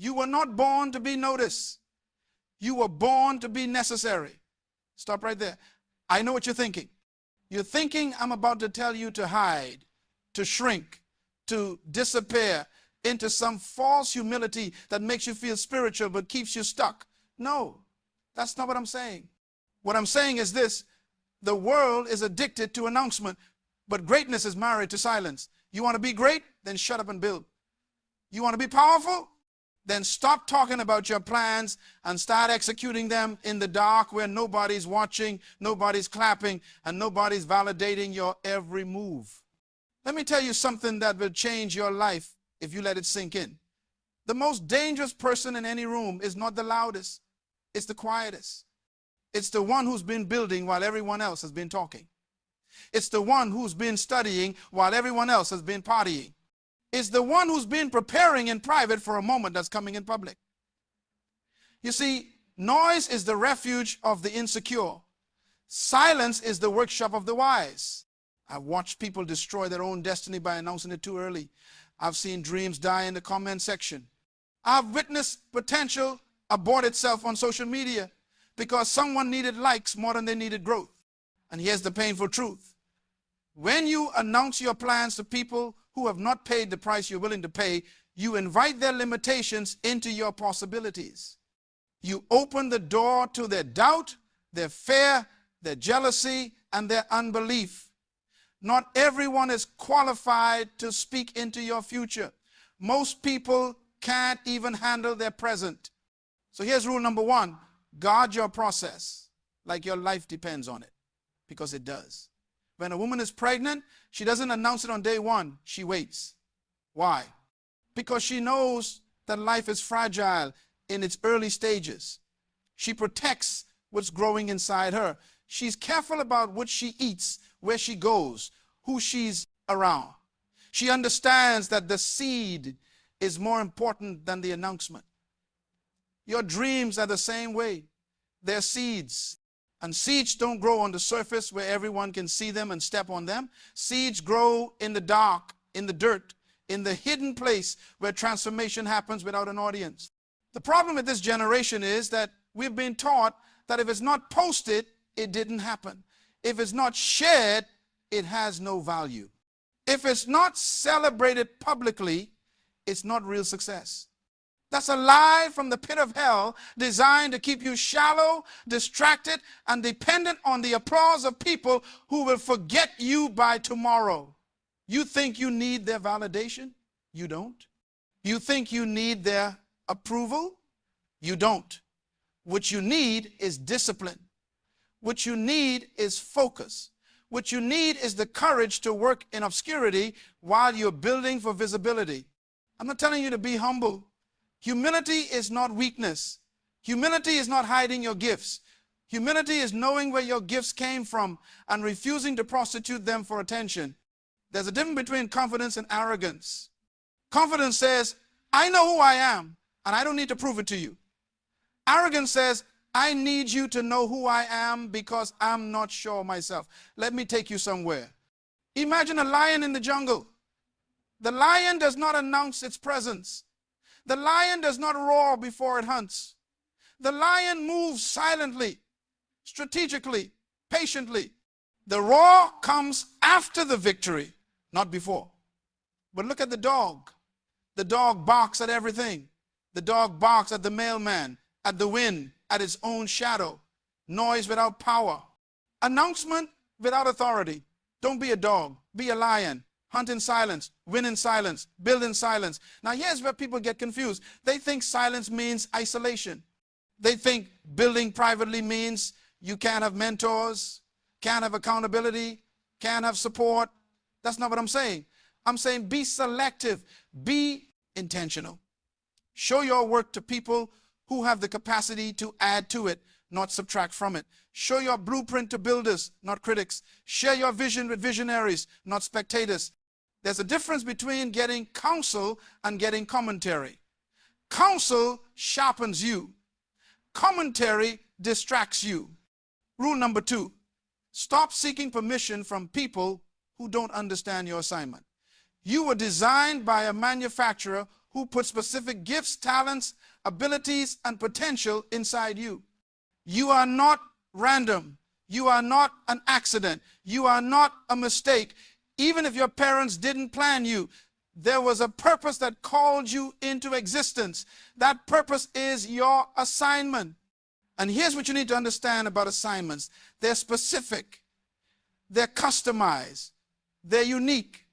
You were not born to be noticed. You were born to be necessary. Stop right there. I know what you're thinking. You're thinking I'm about to tell you to hide, to shrink, to disappear into some false humility that makes you feel spiritual but keeps you stuck. No, that's not what I'm saying. What I'm saying is this: the world is addicted to announcement, but greatness is married to silence. You want to be great? Then shut up and build. You want to be powerful? Then stop talking about your plans and start executing them in the dark where nobody's watching, nobody's clapping, and nobody's validating your every move. Let me tell you something that will change your life if you let it sink in. The most dangerous person in any room is not the loudest, it's the quietest. It's the one who's been building while everyone else has been talking. It's the one who's been studying while everyone else has been partying. It's the one who's been preparing in private for a moment that's coming in public. You see, noise is the refuge of the insecure. Silence is the workshop of the wise. I've watched people destroy their own destiny by announcing it too early. I've seen dreams die in the comment section. I've witnessed potential abort itself on social media because someone needed likes more than they needed growth. And here's the painful truth. When you announce your plans to people who have not paid the price you're willing to pay, you invite their limitations into your possibilities. You open the door to their doubt, their fear, their jealousy, and their unbelief. Not everyone is qualified to speak into your future. Most people can't even handle their present. So here's rule number one: guard your process like your life depends on it, because it does. When a woman is pregnant, she doesn't announce it on day one. She waits. Why? Because she knows that life is fragile in its early stages. She protects what's growing inside her. She's careful about what she eats, where she goes, who she's around. She understands that the seed is more important than the announcement. Your dreams are the same way. They're seeds. And seeds don't grow on the surface where everyone can see them and step on them. Seeds grow in the dark, in the dirt, in the hidden place where transformation happens without an audience. The problem with this generation is that we've been taught that if it's not posted, it didn't happen. If it's not shared, it has no value. If it's not celebrated publicly, it's not real success. That's a lie from the pit of hell designed to keep you shallow, distracted, and dependent on the applause of people who will forget you by tomorrow. You think you need their validation? You don't. You think you need their approval? You don't. What you need is discipline. What you need is focus. What you need is the courage to work in obscurity while you're building for visibility. I'm not telling you to be humble. Humility is not weakness. Humility is not hiding your gifts. Humility is knowing where your gifts came from and refusing to prostitute them for attention. There's a difference between confidence and arrogance. Confidence says, I know who I am, and I don't need to prove it to you. Arrogance says, I need you to know who I am because I'm not sure myself. Let me take you somewhere. Imagine a lion in the jungle. The lion does not announce its presence. The lion does not roar before it hunts. The lion moves silently, strategically, patiently. The roar comes after the victory, not before. But look at the dog. The dog barks at everything. The dog barks at the mailman, at the wind, at its own shadow. Noise without power. Announcement without authority. Don't be a dog. Be a lion. Hunt in silence, win in silence, build in silence. Now here's where people get confused. They think silence means isolation. They think building privately means you can't have mentors, can't have accountability, can't have support. That's not what I'm saying. I'm saying be selective, be intentional. Show your work to people who have the capacity to add to it, not subtract from it. Show your blueprint to builders, not critics. Share your vision with visionaries, not spectators. There's a difference between getting counsel and getting commentary. Counsel sharpens you. Commentary distracts you. Rule number 2, stop seeking permission from people who don't understand your assignment. You were designed by a manufacturer who put specific gifts, talents, abilities, and potential inside you. You are not random. You are not an accident. You are not a mistake. Even if your parents didn't plan you, there was a purpose that called you into existence. That purpose is your assignment. And here's what you need to understand about assignments. They're specific. They're customized. They're unique.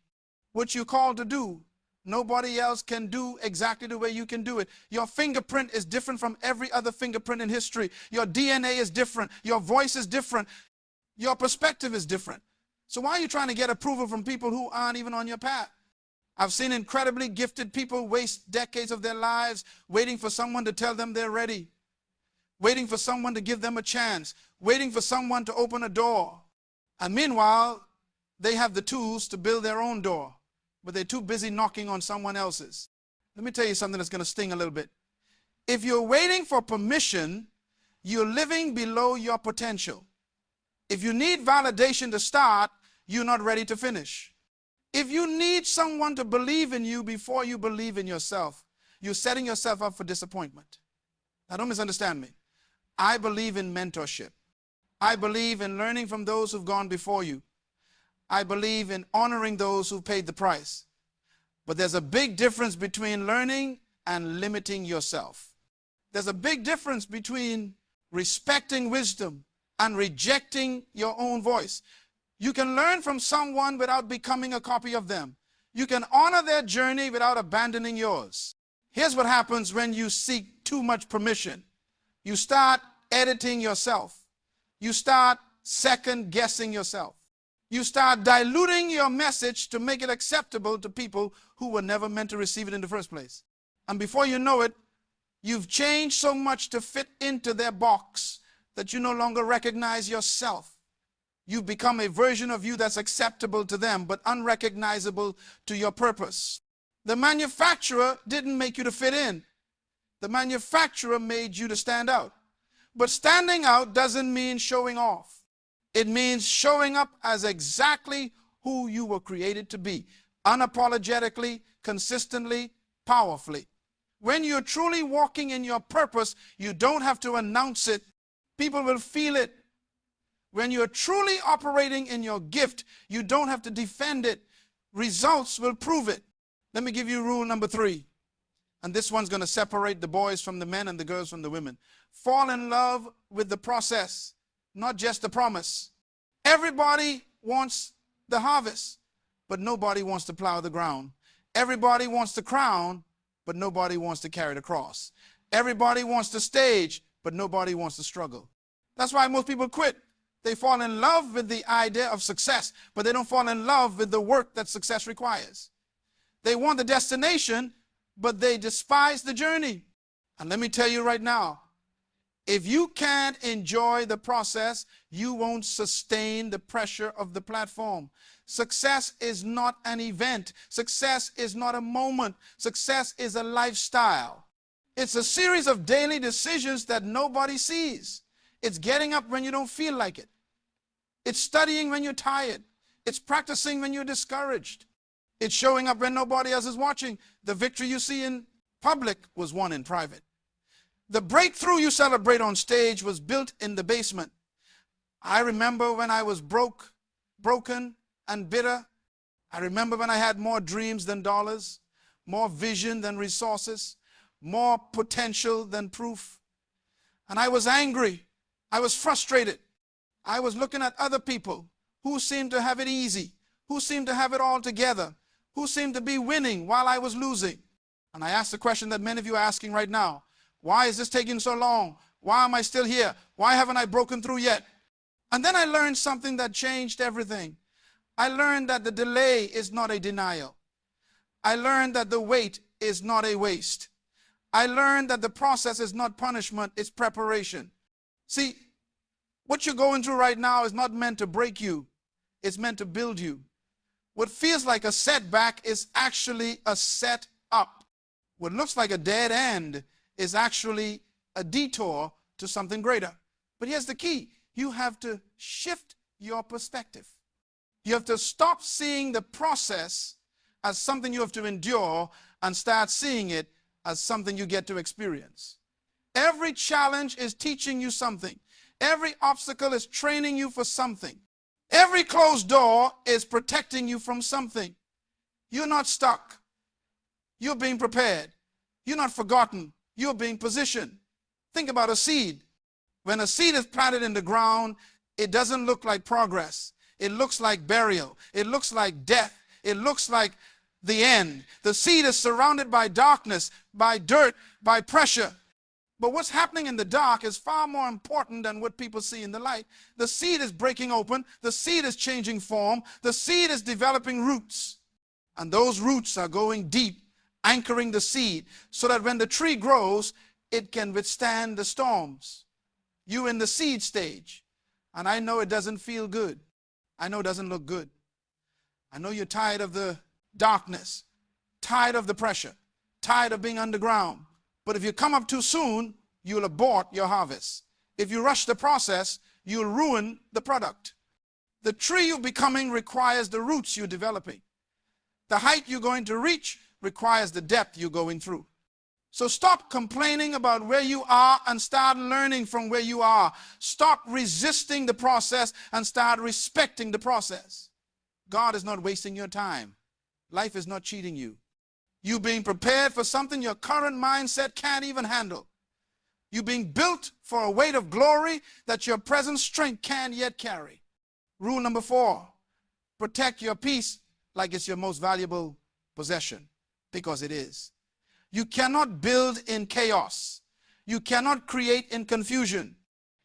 What you're called to do, nobody else can do exactly the way you can do it. Your fingerprint is different from every other fingerprint in history. Your DNA is different. Your voice is different. Your perspective is different. So why are you trying to get approval from people who aren't even on your path? I've seen incredibly gifted people waste decades of their lives waiting for someone to tell them they're ready, waiting for someone to give them a chance, waiting for someone to open a door. And meanwhile, they have the tools to build their own door, but they're too busy knocking on someone else's. Let me tell you something that's going to sting a little bit. If you're waiting for permission, you're living below your potential. If you need validation to start, you're not ready to finish. If you need someone to believe in you before you believe in yourself, you're setting yourself up for disappointment. Now, don't misunderstand me. I believe in mentorship. I believe in learning from those who've gone before you. I believe in honoring those who paid the price. But there's a big difference between learning and limiting yourself. There's a big difference between respecting wisdom and rejecting your own voice. You can learn from someone without becoming a copy of them. You can honor their journey without abandoning yours. Here's what happens when you seek too much permission. You start editing yourself. You start second-guessing yourself. You start diluting your message to make it acceptable to people who were never meant to receive it in the first place. And before you know it, you've changed so much to fit into their box that you no longer recognize yourself. You've become a version of you that's acceptable to them, but unrecognizable to your purpose. The manufacturer didn't make you to fit in. The manufacturer made you to stand out. But standing out doesn't mean showing off. It means showing up as exactly who you were created to be, unapologetically, consistently, powerfully. When you're truly walking in your purpose, you don't have to announce it. People will feel it. When you're truly operating in your gift, you don't have to defend it. Results will prove it. Let me give you rule number 3. And this one's going to separate the boys from the men and the girls from the women. Fall in love with the process, not just the promise. Everybody wants the harvest, but nobody wants to plow the ground. Everybody wants the crown, but nobody wants to carry the cross. Everybody wants the stage, but nobody wants to struggle. That's why most people quit. They fall in love with the idea of success, but they don't fall in love with the work that success requires. They want the destination, but they despise the journey. And let me tell you right now, if you can't enjoy the process, you won't sustain the pressure of the platform. Success is not an event. Success is not a moment. Success is a lifestyle. It's a series of daily decisions that nobody sees. It's getting up when you don't feel like it. It's studying when you're tired. It's practicing when you're discouraged. It's showing up when nobody else is watching. The victory you see in public was won in private. The breakthrough you celebrate on stage was built in the basement. I remember when I was broken and bitter. I remember when I had more dreams than dollars, more vision than resources, more potential than proof. And I was angry. I was frustrated. I was looking at other people who seemed to have it easy, who seemed to have it all together, who seemed to be winning while I was losing. And I asked the question that many of you are asking right now. Why is this taking so long? Why am I still here? Why haven't I broken through yet? And then I learned something that changed everything. I learned that the delay is not a denial. I learned that the wait is not a waste. I learned that the process is not punishment, it's preparation. See, what you're going through right now is not meant to break you. It's meant to build you. What feels like a setback is actually a set up. What looks like a dead end is actually a detour to something greater. But here's the key. You have to shift your perspective. You have to stop seeing the process as something you have to endure and start seeing it as something you get to experience. Every challenge is teaching you something. Every obstacle is training you for something. Every closed door is protecting you from something. You're not stuck. You're being prepared. You're not forgotten. You're being positioned. Think about a seed. When a seed is planted in the ground, it doesn't look like progress. It looks like burial. It looks like death. It looks like the end. The seed is surrounded by darkness, by dirt, by pressure. But what's happening in the dark is far more important than what people see in the light. The seed is breaking open. The seed is changing form. The seed is developing roots. And those roots are going deep, anchoring the seed so that when the tree grows, it can withstand the storms. You're in the seed stage. And I know it doesn't feel good. I know it doesn't look good. I know you're tired of the darkness, tired of the pressure, tired of being underground. But if you come up too soon, you'll abort your harvest. If you rush the process, you'll ruin the product. The tree you're becoming requires the roots you're developing. The height you're going to reach requires the depth you're going through. So stop complaining about where you are and start learning from where you are. Stop resisting the process and start respecting the process. God is not wasting your time. Life is not cheating you. You being prepared for something your current mindset can't even handle. You being built for a weight of glory that your present strength can't yet carry. Rule number 4, protect your peace like it's your most valuable possession, because it is. You cannot build in chaos. You cannot create in confusion.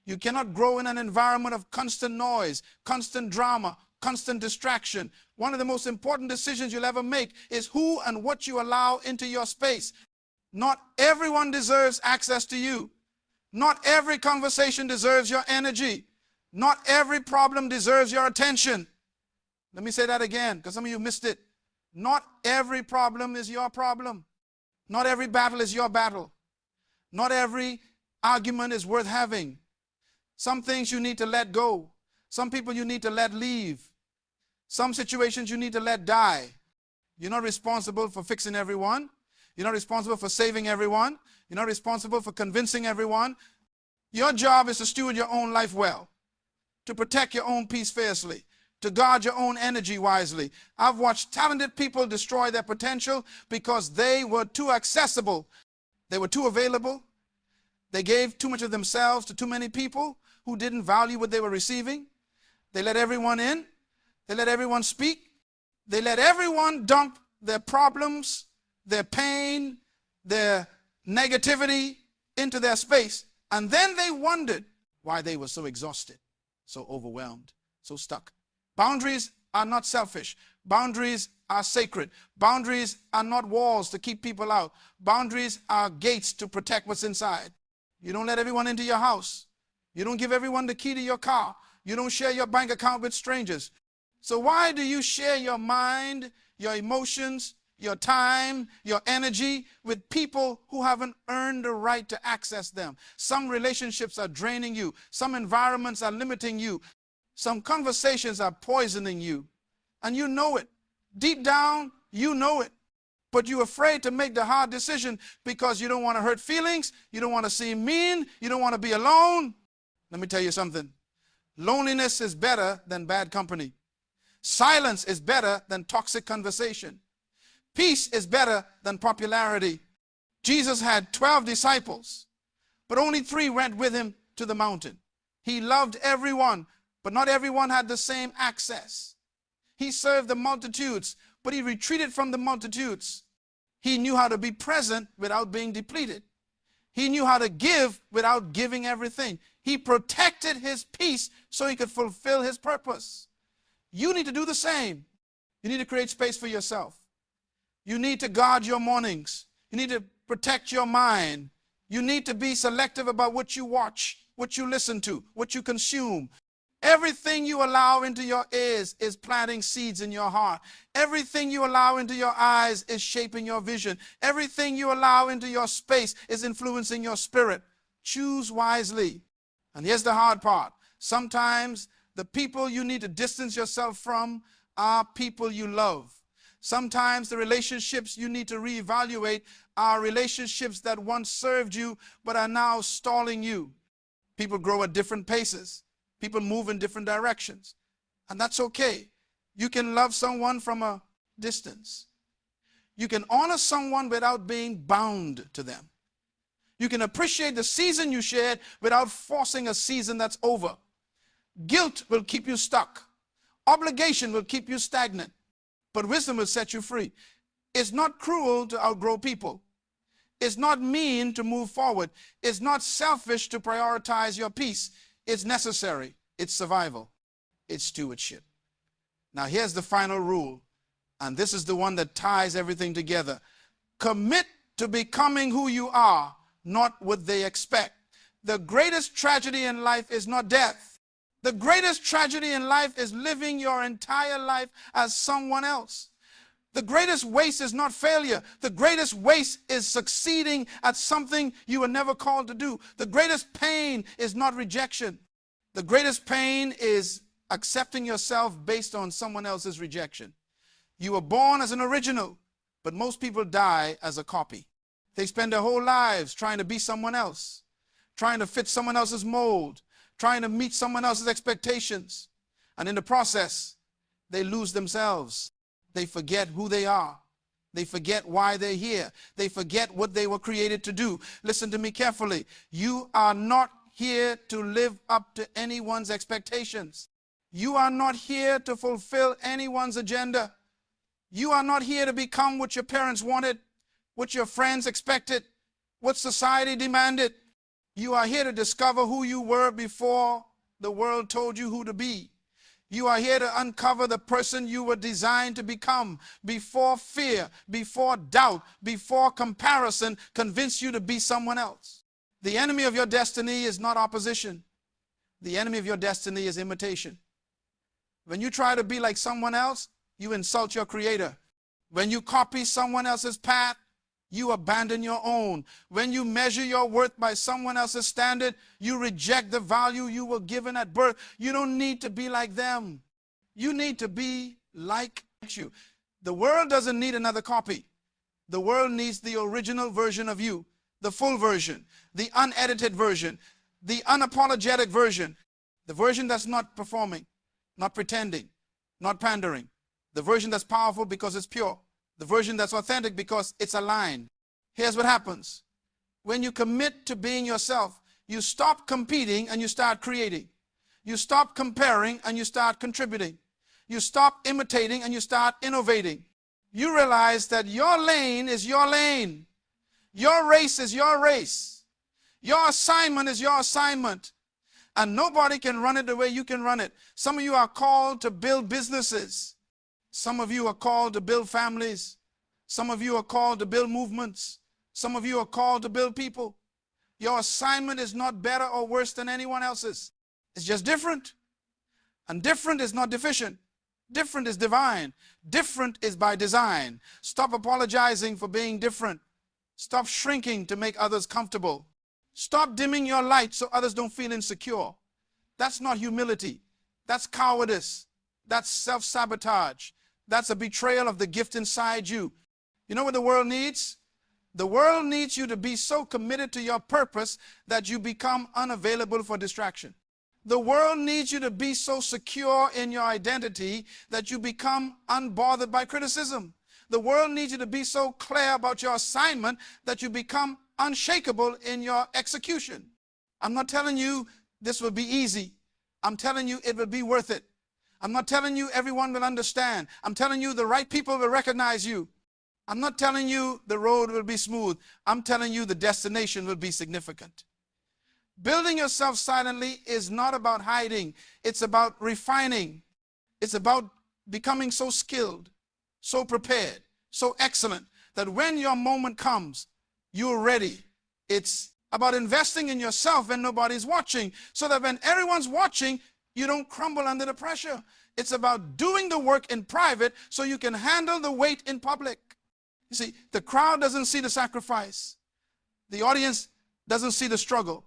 You cannot grow in an environment of constant noise, constant drama, constant distraction. One of the most important decisions you'll ever make is who and what you allow into your space. Not everyone deserves access to you. Not every conversation deserves your energy. Not every problem deserves your attention. Let me say that again, because some of you missed it. Not every problem is your problem. Not every battle is your battle. Not every argument is worth having. Some things you need to let go. Some people you need to let leave. Some situations you need to let die. You're not responsible for fixing everyone. You're not responsible for saving everyone. You're not responsible for convincing everyone. Your job is to steward your own life well, to protect your own peace fiercely, to guard your own energy wisely. I've watched talented people destroy their potential because they were too accessible. They were too available. They gave too much of themselves to too many people who didn't value what they were receiving. They let everyone in. They let everyone speak. They let everyone dump their problems, their pain, their negativity into their space. And then they wondered why they were so exhausted, so overwhelmed, so stuck. Boundaries are not selfish. Boundaries are sacred. Boundaries are not walls to keep people out. Boundaries are gates to protect what's inside. You don't let everyone into your house. You don't give everyone the key to your car. You don't share your bank account with strangers. So why do you share your mind, your emotions, your time, your energy with people who haven't earned the right to access them? Some relationships are draining you. Some environments are limiting you. Some conversations are poisoning you. And you know it. Deep down, you know it. But you're afraid to make the hard decision because you don't want to hurt feelings. You don't want to seem mean. You don't want to be alone. Let me tell you something. Loneliness is better than bad company. Silence is better than toxic conversation. Peace is better than popularity. Jesus had 12 disciples, but only 3 went with him to the mountain. He loved everyone, but not everyone had the same access. He served the multitudes, but he retreated from the multitudes. He knew how to be present without being depleted. He knew how to give without giving everything. He protected his peace so he could fulfill his purpose. You need to do the same. You need to create space for yourself. You need to guard your mornings. You need to protect your mind. You need to be selective about what you watch, what you listen to, what you consume. Everything you allow into your ears is planting seeds in your heart. Everything you allow into your eyes is shaping your vision. Everything you allow into your space is influencing your spirit. Choose wisely. And here's the hard part. Sometimes the people you need to distance yourself from are people you love. Sometimes the relationships you need to reevaluate are relationships that once served you but are now stalling you. People grow at different paces. People move in different directions. And that's okay. You can love someone from a distance. You can honor someone without being bound to them. You can appreciate the season you shared without forcing a season that's over. Guilt will keep you stuck. Obligation will keep you stagnant. But wisdom will set you free. It's not cruel to outgrow people. It's not mean to move forward. It's not selfish to prioritize your peace. It's necessary. It's survival. It's stewardship. Now here's the final rule, and this is the one that ties everything together. Commit to becoming who you are, not what they expect. The greatest tragedy in life is not death. The greatest tragedy in life is living your entire life as someone else. The greatest waste is not failure. The greatest waste is succeeding at something you were never called to do. The greatest pain is not rejection. The greatest pain is accepting yourself based on someone else's rejection. You were born as an original, but most people die as a copy. They spend their whole lives trying to be someone else, trying to fit someone else's mold, trying to meet someone else's expectations. And in the process, they lose themselves. They forget who they are. They forget why they're here. They forget what they were created to do. Listen to me carefully. You are not here to live up to anyone's expectations. You are not here to fulfill anyone's agenda. You are not here to become what your parents wanted, what your friends expected, what society demanded. You are here to discover who you were before the world told you who to be. You are here to uncover the person you were designed to become before fear, before doubt, before comparison convinced you to be someone else. The enemy of your destiny is not opposition. The enemy of your destiny is imitation. When you try to be like someone else, you insult your Creator. When you copy someone else's path, you abandon your own. When you measure your worth by someone else's standard, you reject the value you were given at birth. You don't need to be like them. You need to be like you. The world doesn't need another copy. The world needs the original version of you, the full version, the unedited version, the unapologetic version, the version that's not performing, not pretending, not pandering, the version that's powerful because it's pure, the version that's authentic because it's aligned. Here's what happens. When you commit to being yourself, you stop competing and you start creating. You stop comparing and you start contributing. You stop imitating and you start innovating. You realize that your lane is your lane. Your race is your race. Your assignment is your assignment. And nobody can run it the way you can run it. Some of you are called to build businesses. Some of you are called to build families. Some of you are called to build movements. Some of you are called to build people. Your assignment is not better or worse than anyone else's. It's just different. And different is not deficient. Different is divine. Different is by design. Stop apologizing for being different. Stop shrinking to make others comfortable. Stop dimming your light so others don't feel insecure. That's not humility. That's cowardice. That's self-sabotage. That's a betrayal of the gift inside you. You know what the world needs? The world needs you to be so committed to your purpose that you become unavailable for distraction. The world needs you to be so secure in your identity that you become unbothered by criticism. The world needs you to be so clear about your assignment that you become unshakable in your execution. I'm not telling you this will be easy. I'm telling you it will be worth it. I'm not telling you everyone will understand. I'm telling you the right people will recognize you. I'm not telling you the road will be smooth. I'm telling you the destination will be significant. Building yourself silently is not about hiding. It's about refining. It's about becoming so skilled, so prepared, so excellent that when your moment comes, you're ready. It's about investing in yourself when nobody's watching, so that when everyone's watching, you don't crumble under the pressure. It's about doing the work in private so you can handle the weight in public. You see, the crowd doesn't see the sacrifice. The audience doesn't see the struggle.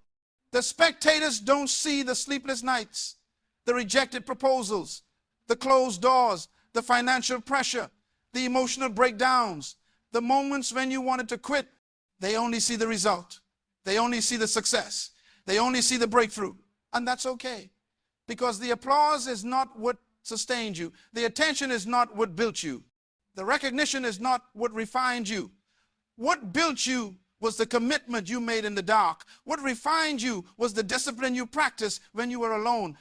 The spectators don't see the sleepless nights, the rejected proposals, the closed doors, the financial pressure, the emotional breakdowns, the moments when you wanted to quit, they only see the result. They only see the success. They only see the breakthrough. And that's okay. Because the applause is not what sustained you. The attention is not what built you. The recognition is not what refined you. What built you was the commitment you made in the dark. What refined you was the discipline you practiced when you were alone.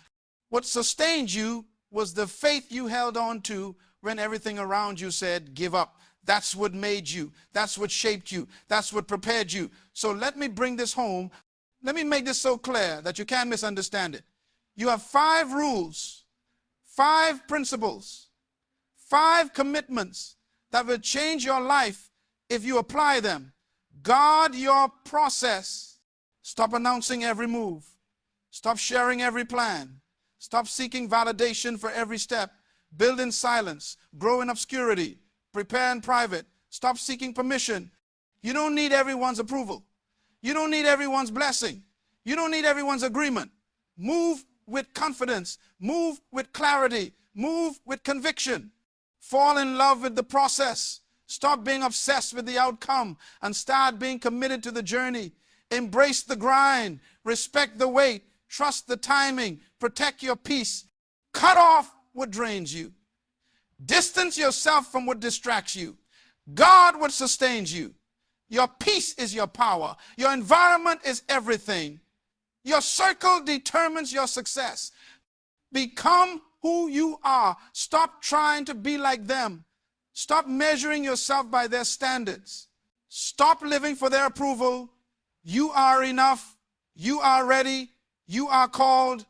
What sustained you was the faith you held on to when everything around you said, give up. That's what made you. That's what shaped you. That's what prepared you. So let me bring this home. Let me make this so clear that you can't misunderstand it. You have 5 rules, 5 principles, 5 commitments that will change your life if you apply them. Guard your process. Stop announcing every move. Stop sharing every plan. Stop seeking validation for every step. Build in silence. Grow in obscurity. Prepare in private. Stop seeking permission. You don't need everyone's approval. You don't need everyone's blessing. You don't need everyone's agreement. Move with confidence. Move with clarity. Move with conviction. Fall in love with the process. Stop being obsessed with the outcome and start being committed to the journey. Embrace the grind. Respect the wait. Trust the timing. Protect your peace. Cut off what drains you. Distance yourself from what distracts you. Guard what sustains you. Your peace is your power. Your environment is everything. Your circle determines your success. Become who you are. Stop trying to be like them. Stop measuring yourself by their standards. Stop living for their approval. You are enough. You are ready. You are called.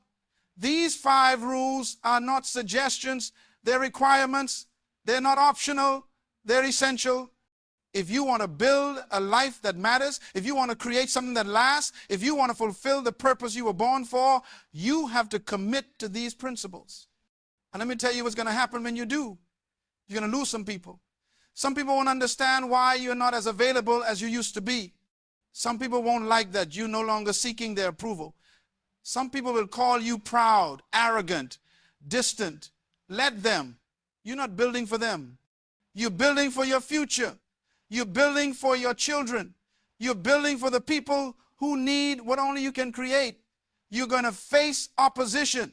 These 5 rules are not suggestions. They're requirements. They're not optional. They're essential. If you want to build a life that matters, if you want to create something that lasts, if you want to fulfill the purpose you were born for, you have to commit to these principles. And let me tell you what's going to happen when you do. You're going to lose some people. Some people won't understand why you're not as available as you used to be. Some people won't like that you're no longer seeking their approval. Some people will call you proud, arrogant, distant. Let them. You're not building for them. You're building for your future. You're building for your children. You're building for the people who need what only you can create. You're going to face opposition.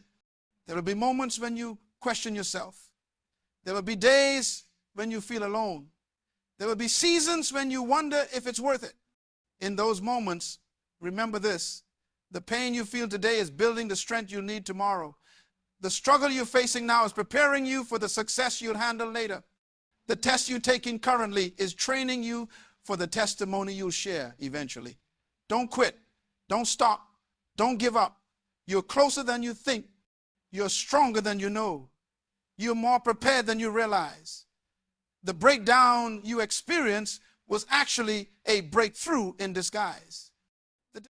There will be moments when you question yourself. There will be days when you feel alone. There will be seasons when you wonder if it's worth it. In those moments, remember this. The pain you feel today is building the strength you'll need tomorrow. The struggle you're facing now is preparing you for the success you'll handle later. The test you're taking currently is training you for the testimony you'll share eventually. Don't quit. Don't stop. Don't give up. You're closer than you think. You're stronger than you know. You're more prepared than you realize. The breakdown you experience was actually a breakthrough in disguise.